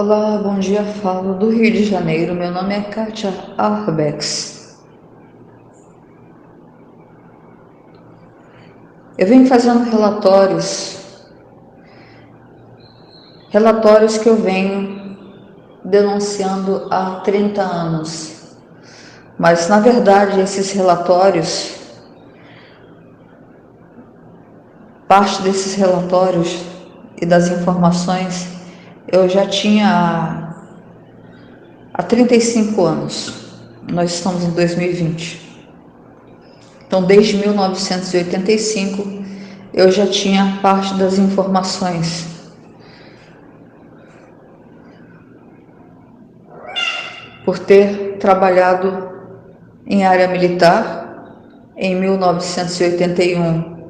Olá, bom dia, falo do Rio de Janeiro, meu nome é Kátia Arbex. Eu venho fazendo relatórios que eu venho denunciando há 30 anos, mas na verdade esses relatórios, parte desses relatórios e das informações eu já tinha há 35 anos, nós estamos em 2020. Então, desde 1985, eu já tinha parte das informações. Por ter trabalhado em área militar, em 1981,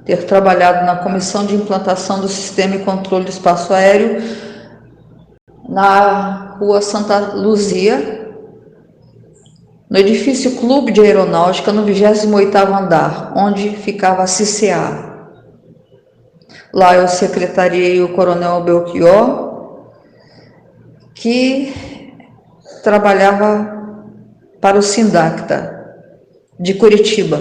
ter trabalhado na Comissão de Implantação do Sistema e Controle do Espaço Aéreo, na Rua Santa Luzia, no edifício Clube de Aeronáutica, no 28º andar, onde ficava a CCA. Lá eu secretariei o Coronel Belchior, que trabalhava para o Sindacta, de Curitiba.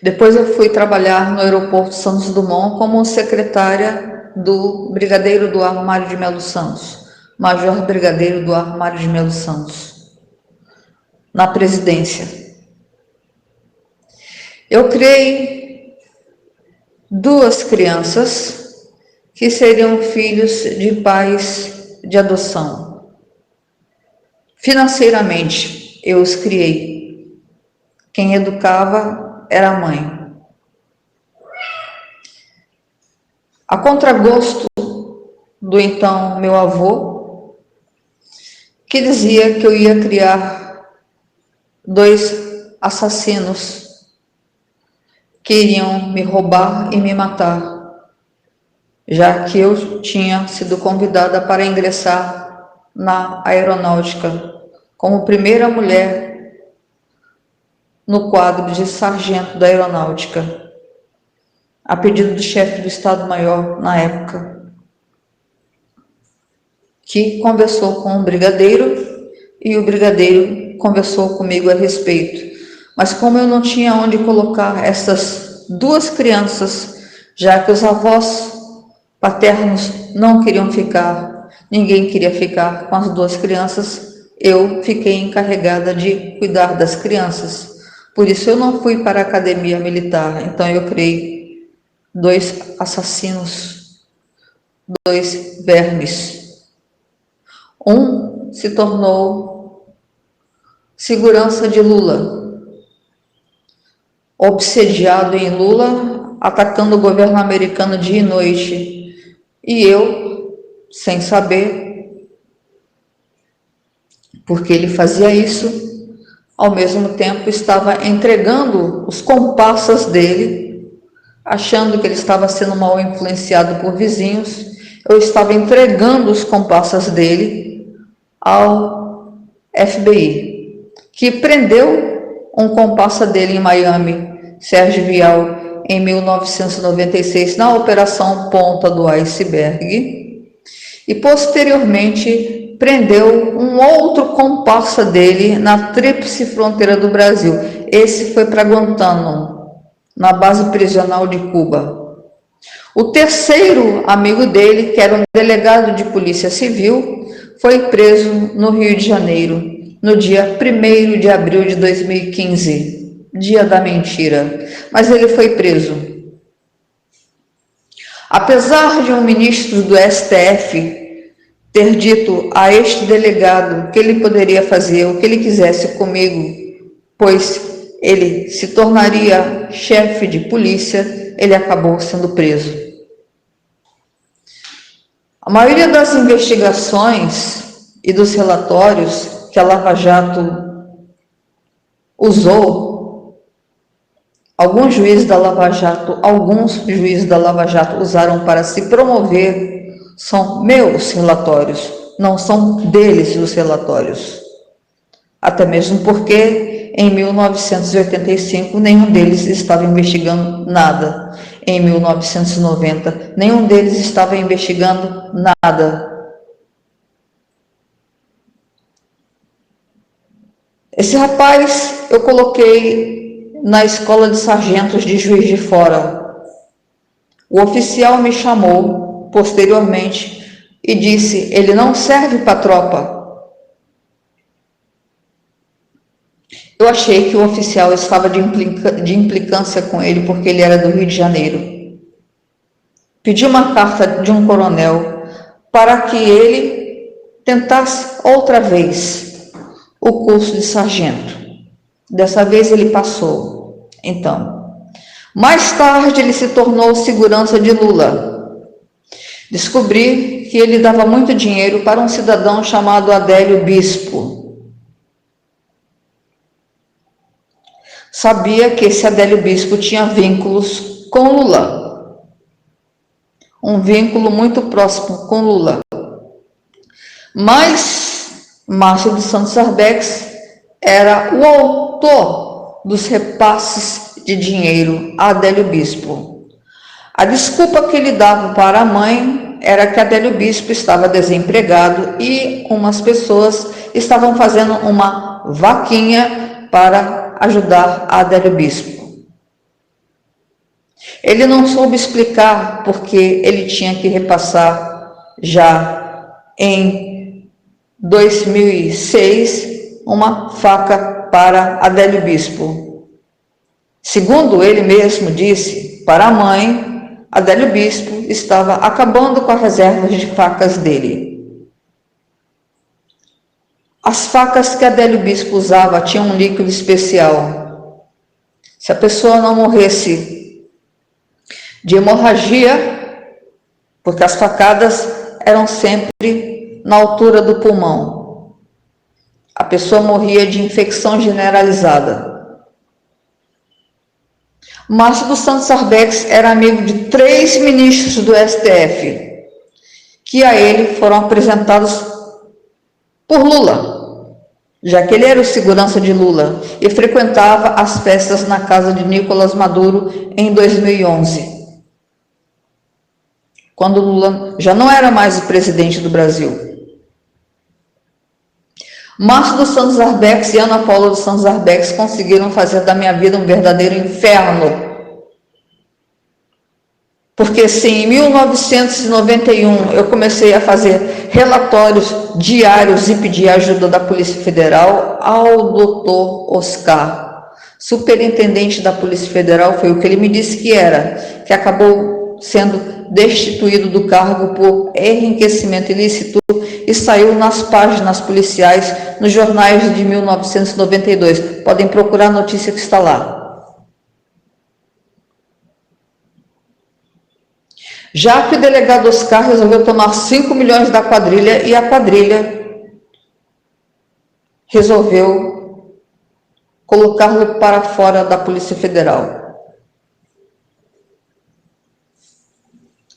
Depois eu fui trabalhar no aeroporto Santos Dumont como secretária do Brigadeiro Eduardo Mário de Melo Santos, Major Brigadeiro Eduardo Mário de Melo Santos, na presidência. Eu criei 2 crianças que seriam filhos de pais de adoção. Financeiramente, eu os criei. Quem educava era a mãe. A contragosto do então meu avô, que dizia que eu ia criar 2 assassinos que iriam me roubar e me matar, já que eu tinha sido convidada para ingressar na aeronáutica como primeira mulher no quadro de sargento da aeronáutica, a pedido do chefe do Estado-Maior na época, que conversou com o brigadeiro e o brigadeiro conversou comigo a respeito. Mas como eu não tinha onde colocar essas 2 crianças, já que os avós paternos não queriam ficar, ninguém queria ficar com as 2 crianças, eu fiquei encarregada de cuidar das crianças. Por isso eu não fui para a academia militar, então eu criei 2 assassinos, 2 vermes. Um se tornou segurança de Lula, obsediado em Lula, atacando o governo americano dia e noite. E eu, sem saber, porque ele fazia isso, ao mesmo tempo estava entregando os comparsas dele, achando que ele estava sendo mal influenciado por vizinhos. Eu estava entregando os comparsas dele ao FBI, que prendeu um comparsa dele em Miami, Sérgio Vial, em 1996, na Operação Ponta do Iceberg, e posteriormente prendeu um outro comparsa dele na tríplice fronteira do Brasil. Esse foi para Guantánamo, na base prisional de Cuba. O terceiro amigo dele, que era um delegado de polícia civil, foi preso no Rio de Janeiro, no dia 1º de abril de 2015, dia da mentira, mas ele foi preso. Apesar de um ministro do STF ter dito a este delegado que ele poderia fazer o que ele quisesse comigo, pois ele se tornaria chefe de polícia, ele acabou sendo preso. A maioria das investigações e dos relatórios que a Lava Jato usou, alguns juízes da Lava Jato usaram para se promover, são meus relatórios, não são deles os relatórios. Até mesmo porque em 1985 nenhum deles estava investigando nada. em 1990. Nenhum deles estava investigando nada. Esse rapaz eu coloquei na escola de sargentos de Juiz de Fora. O oficial me chamou posteriormente e disse: ele não serve para a tropa. Eu achei que o oficial estava de implicância com ele porque ele era do Rio de Janeiro. Pedi uma carta de um coronel para que ele tentasse outra vez o curso de sargento. Dessa vez ele passou. Então, mais tarde ele se tornou segurança de Lula. Descobri que ele dava muito dinheiro para um cidadão chamado Adélio Bispo. Sabia que esse Adélio Bispo tinha vínculos com Lula. Um vínculo muito próximo com Lula. Mas Márcio dos Santos Arbex era o autor dos repasses de dinheiro a Adélio Bispo. A desculpa que ele dava para a mãe era que Adélio Bispo estava desempregado e umas pessoas estavam fazendo uma vaquinha para ajudar a Adélio Bispo. Ele não soube explicar porque ele tinha que repassar já em 2006 uma faca para Adélio Bispo. Segundo ele mesmo disse para a mãe, Adélio Bispo estava acabando com as reservas de facas dele. As facas que Adélio Bispo usava tinham um líquido especial. Se a pessoa não morresse de hemorragia, porque as facadas eram sempre na altura do pulmão, a pessoa morria de infecção generalizada. Márcio dos Santos Arbex era amigo de 3 ministros do STF, que a ele foram apresentados por Lula, já que ele era o segurança de Lula e frequentava as festas na casa de Nicolás Maduro em 2011, quando Lula já não era mais o presidente do Brasil. Márcio dos Santos Arbex e Ana Paula dos Santos Arbex conseguiram fazer da minha vida um verdadeiro inferno. Porque se em 1991 eu comecei a fazer relatórios diários e pedir ajuda da Polícia Federal ao doutor Oscar, superintendente da Polícia Federal, foi o que ele me disse que era, que acabou sendo destituído do cargo por enriquecimento ilícito e saiu nas páginas policiais nos jornais de 1992. Podem procurar a notícia que está lá. Já que o delegado Oscar resolveu tomar 5 milhões da quadrilha e a quadrilha resolveu colocá-lo para fora da Polícia Federal.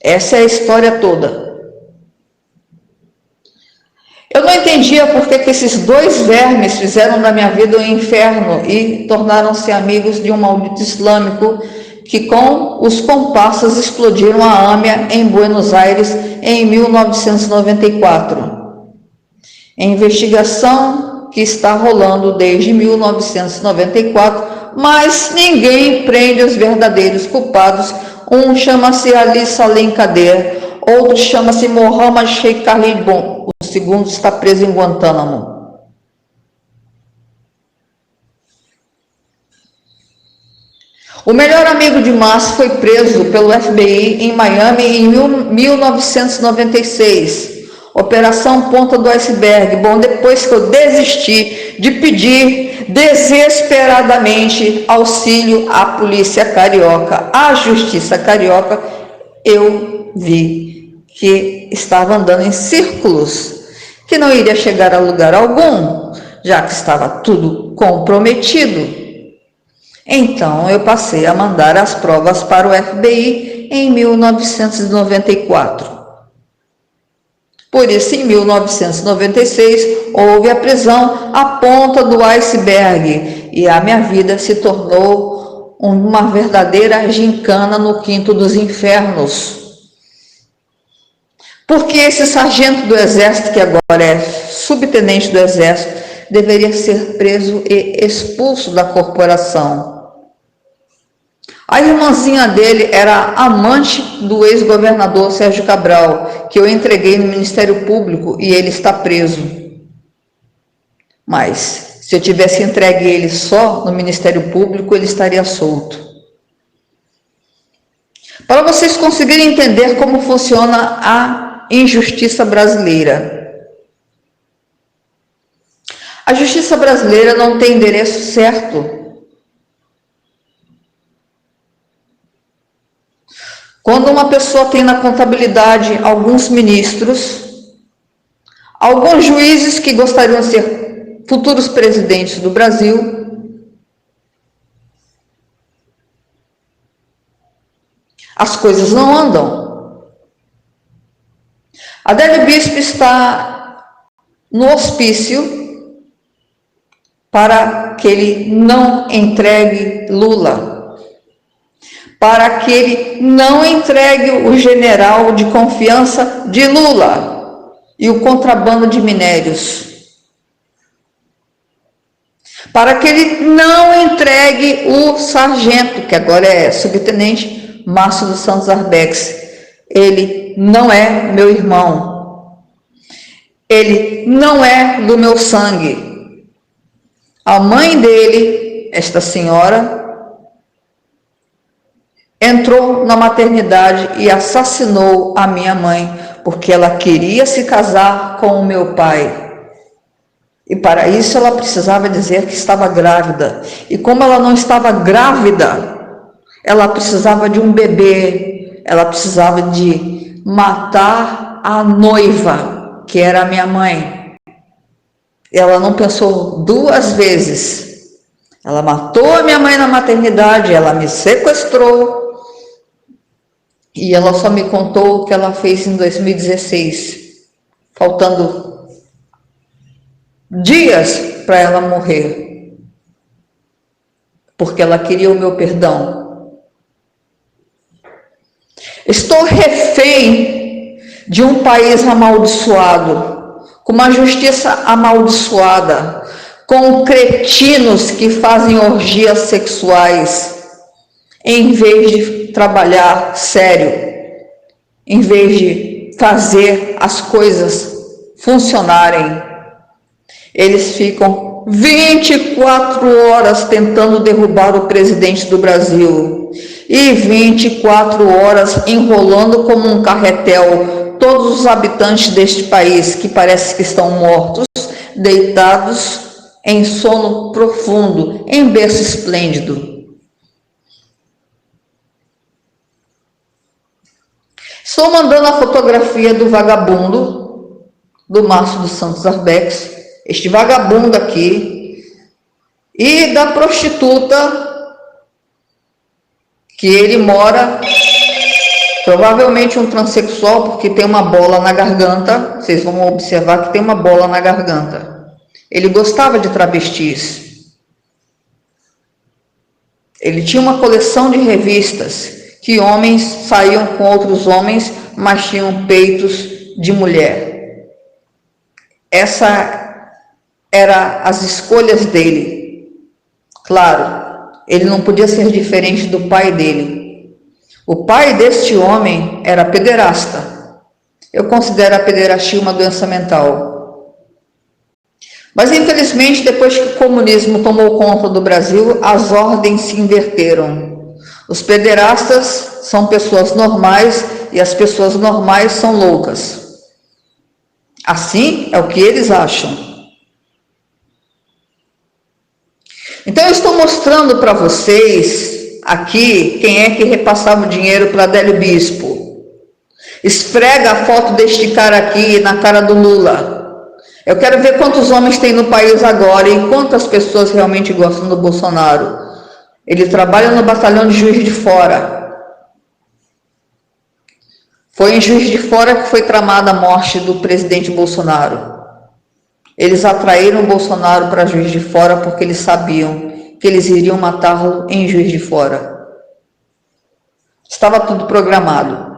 Essa é a história toda. Eu não entendia por que esses 2 vermes fizeram da minha vida um inferno e tornaram-se amigos de um maldito islâmico que com os comparsas explodiram a AMIA em Buenos Aires em 1994. A investigação que está rolando desde 1994, mas ninguém prende os verdadeiros culpados. Um chama-se Ali Salem Kader, outro chama-se Mohammad Sheikh Khalid Bon, o segundo está preso em Guantánamo. O melhor amigo de Márcio foi preso pelo FBI em Miami em 1996. Operação Ponta do Iceberg. Bom, depois que eu desisti de pedir desesperadamente auxílio à polícia carioca, à justiça carioca, eu vi que estava andando em círculos, que não iria chegar a lugar algum, já que estava tudo comprometido. Então, eu passei a mandar as provas para o FBI em 1994. Por isso, em 1996, houve a prisão à ponta do iceberg e a minha vida se tornou uma verdadeira gincana no quinto dos infernos. Porque esse sargento do exército, que agora é subtenente do exército, deveria ser preso e expulso da corporação. A irmãzinha dele era amante do ex-governador Sérgio Cabral, que eu entreguei no Ministério Público e ele está preso. Mas, se eu tivesse entregue ele só no Ministério Público, ele estaria solto. Para vocês conseguirem entender como funciona a injustiça brasileira. A justiça brasileira não tem endereço certo. Quando uma pessoa tem na contabilidade alguns ministros, alguns juízes que gostariam de ser futuros presidentes do Brasil, as coisas não andam. Adélio Bispo está no hospício para que ele não entregue Lula, para que ele não entregue o general de confiança de Lula e o contrabando de minérios, para que ele não entregue o sargento, que agora é subtenente, Márcio dos Santos Arbex. Ele não é meu irmão, ele não é do meu sangue. A mãe dele, esta senhora, entrou na maternidade e assassinou a minha mãe, porque ela queria se casar com o meu pai. E para isso ela precisava dizer que estava grávida. E como ela não estava grávida, ela precisava de um bebê, ela precisava de matar a noiva, que era a minha mãe. Ela não pensou duas vezes. Ela matou a minha mãe na maternidade, ela me sequestrou. E ela só me contou o que ela fez em 2016, faltando dias para ela morrer, porque ela queria o meu perdão. Estou refém de um país amaldiçoado, com uma justiça amaldiçoada, com cretinos que fazem orgias sexuais, em vez de trabalhar sério, em vez de fazer as coisas funcionarem. Eles ficam 24 horas tentando derrubar o presidente do Brasil e 24 horas enrolando como um carretel todos os habitantes deste país que parece que estão mortos, deitados em sono profundo, em berço esplêndido. Estou mandando a fotografia do vagabundo, do Márcio dos Santos Arbex, este vagabundo aqui, e da prostituta que ele mora, provavelmente um transexual, porque tem uma bola na garganta. Vocês vão observar que tem uma bola na garganta. Ele gostava de travestis. Ele tinha uma coleção de revistas que homens saíam com outros homens, mas tinham peitos de mulher. Essa era as escolhas dele. Claro, ele não podia ser diferente do pai dele. O pai deste homem era pederasta. Eu considero a pederastia uma doença mental. Mas, infelizmente, depois que o comunismo tomou conta do Brasil, as ordens se inverteram. Os pederastas são pessoas normais e as pessoas normais são loucas. Assim é o que eles acham. Então eu estou mostrando para vocês aqui quem é que repassava o dinheiro para Adélio Bispo. Esfrega a foto deste cara aqui na cara do Lula. Eu quero ver quantos homens tem no país agora e quantas pessoas realmente gostam do Bolsonaro. Ele trabalha no batalhão de Juiz de Fora. Foi em Juiz de Fora que foi tramada a morte do presidente Bolsonaro. Eles atraíram o Bolsonaro para Juiz de Fora porque eles sabiam que eles iriam matá-lo em Juiz de Fora. Estava tudo programado.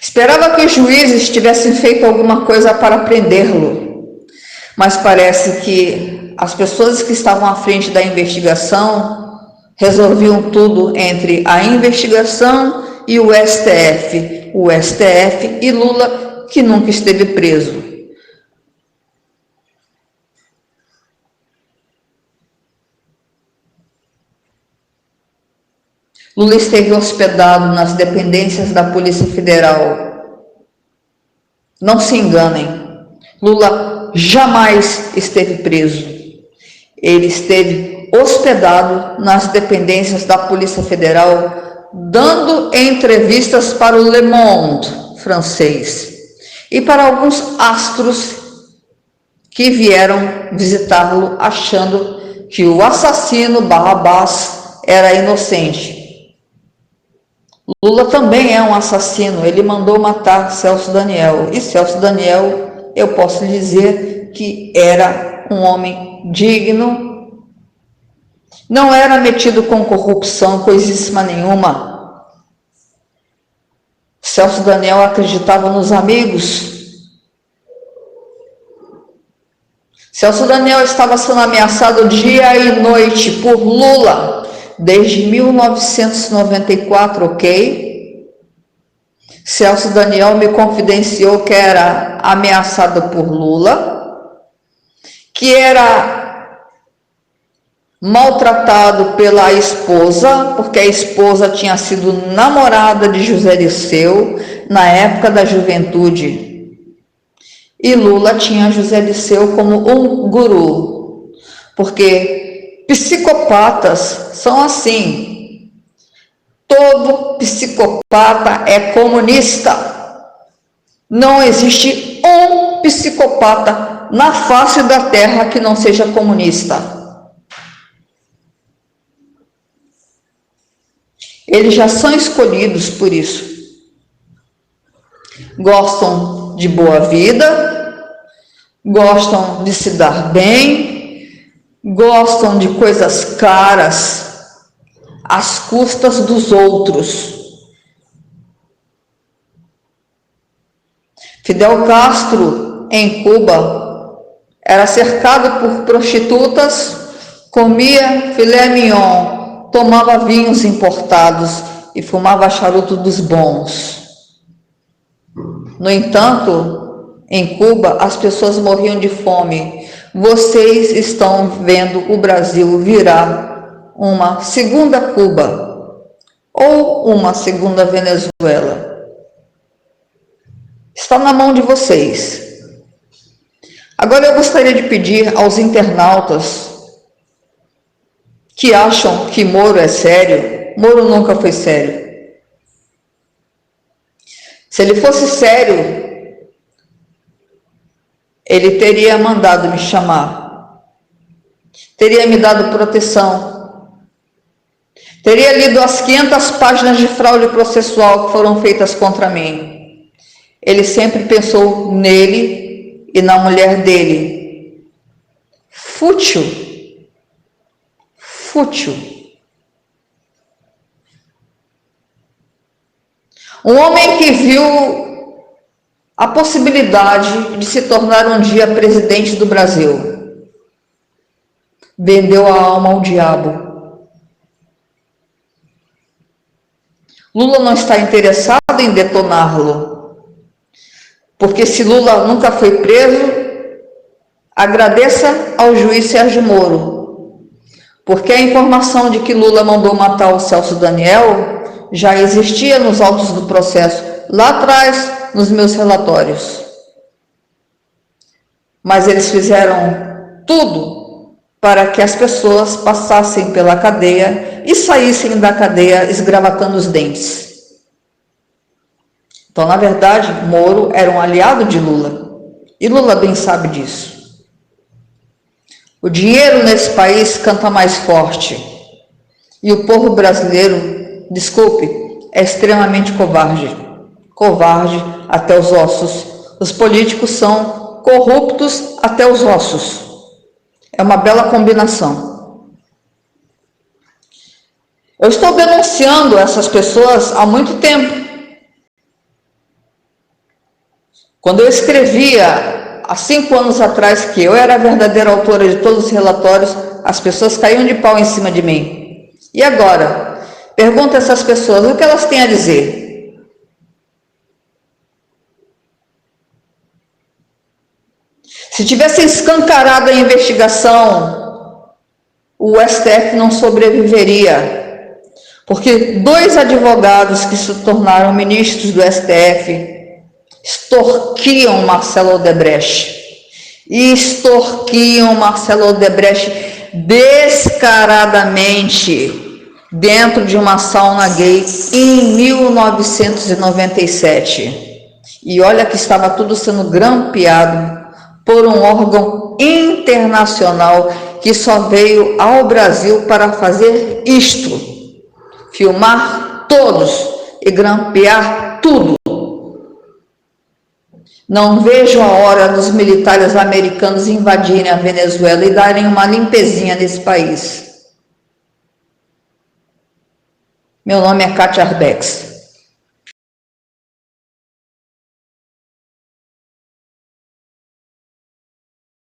Esperava que os juízes tivessem feito alguma coisa para prendê-lo, mas parece que as pessoas que estavam à frente da investigação resolviam tudo entre a investigação e o STF e Lula, que nunca esteve preso. Lula esteve hospedado nas dependências da Polícia Federal. Não se enganem, Lula jamais esteve preso. Ele esteve hospedado nas dependências da Polícia Federal, dando entrevistas para o Le Monde francês e para alguns astros que vieram visitá-lo achando que o assassino Barrabás era inocente. Lula também é um assassino, ele mandou matar Celso Daniel, e Celso Daniel, eu posso lhe dizer que era um homem digno, não era metido com corrupção, coisíssima nenhuma. Celso Daniel acreditava nos amigos. Celso Daniel estava sendo ameaçado dia e noite por Lula, desde 1994, ok? Celso Daniel me confidenciou que era ameaçado por Lula, que era maltratado pela esposa, porque a esposa tinha sido namorada de José Dirceu na época da juventude. E Lula tinha José Dirceu como um guru, porque psicopatas são assim. Todo psicopata é comunista. Não existe um psicopata na face da terra que não seja comunista. Eles já são escolhidos por isso. Gostam de boa vida, gostam de se dar bem, gostam de coisas caras às custas dos outros. Fidel Castro, em Cuba, era cercado por prostitutas, comia filé mignon, tomava vinhos importados e fumava charuto dos bons. No entanto, em Cuba, as pessoas morriam de fome. Vocês estão vendo o Brasil virar uma segunda Cuba ou uma segunda Venezuela. Está na mão de vocês. Agora eu gostaria de pedir aos internautas que acham que Moro é sério. Moro nunca foi sério. Se ele fosse sério, ele teria mandado me chamar, teria me dado proteção, teria lido as 500 páginas de fraude processual que foram feitas contra mim. Ele sempre pensou nele e na mulher dele. Fútil. Um homem que viu a possibilidade de se tornar um dia presidente do Brasil. Vendeu a alma ao diabo. Lula não está interessado em detoná-lo, porque se Lula nunca foi preso, agradeça ao juiz Sérgio Moro, porque a informação de que Lula mandou matar o Celso Daniel já existia nos autos do processo, lá atrás, nos meus relatórios. Mas eles fizeram tudo para que as pessoas passassem pela cadeia e saíssem da cadeia esgravatando os dentes. Então, na verdade, Moro era um aliado de Lula. E Lula bem sabe disso. O dinheiro nesse país canta mais forte. E o povo brasileiro, desculpe, é extremamente covarde. covarde até os ossos. Os políticos são corruptos até os ossos. É uma bela combinação. Eu estou denunciando essas pessoas há muito tempo. Quando eu escrevia, há 5 anos atrás, que eu era a verdadeira autora de todos os relatórios, as pessoas caíam de pau em cima de mim. E agora? Pergunta a essas pessoas, o que elas têm a dizer? Se tivesse escancarado a investigação, o STF não sobreviveria. Porque 2 advogados que se tornaram ministros do STF extorquiam Marcelo Odebrecht. E extorquiam Marcelo Odebrecht descaradamente dentro de uma sauna gay em 1997. E olha que estava tudo sendo grampeado por um órgão internacional que só veio ao Brasil para fazer isto: filmar todos e grampear tudo. Não vejo a hora dos militares americanos invadirem a Venezuela e darem uma limpezinha nesse país. Meu nome é Kátia Arbex.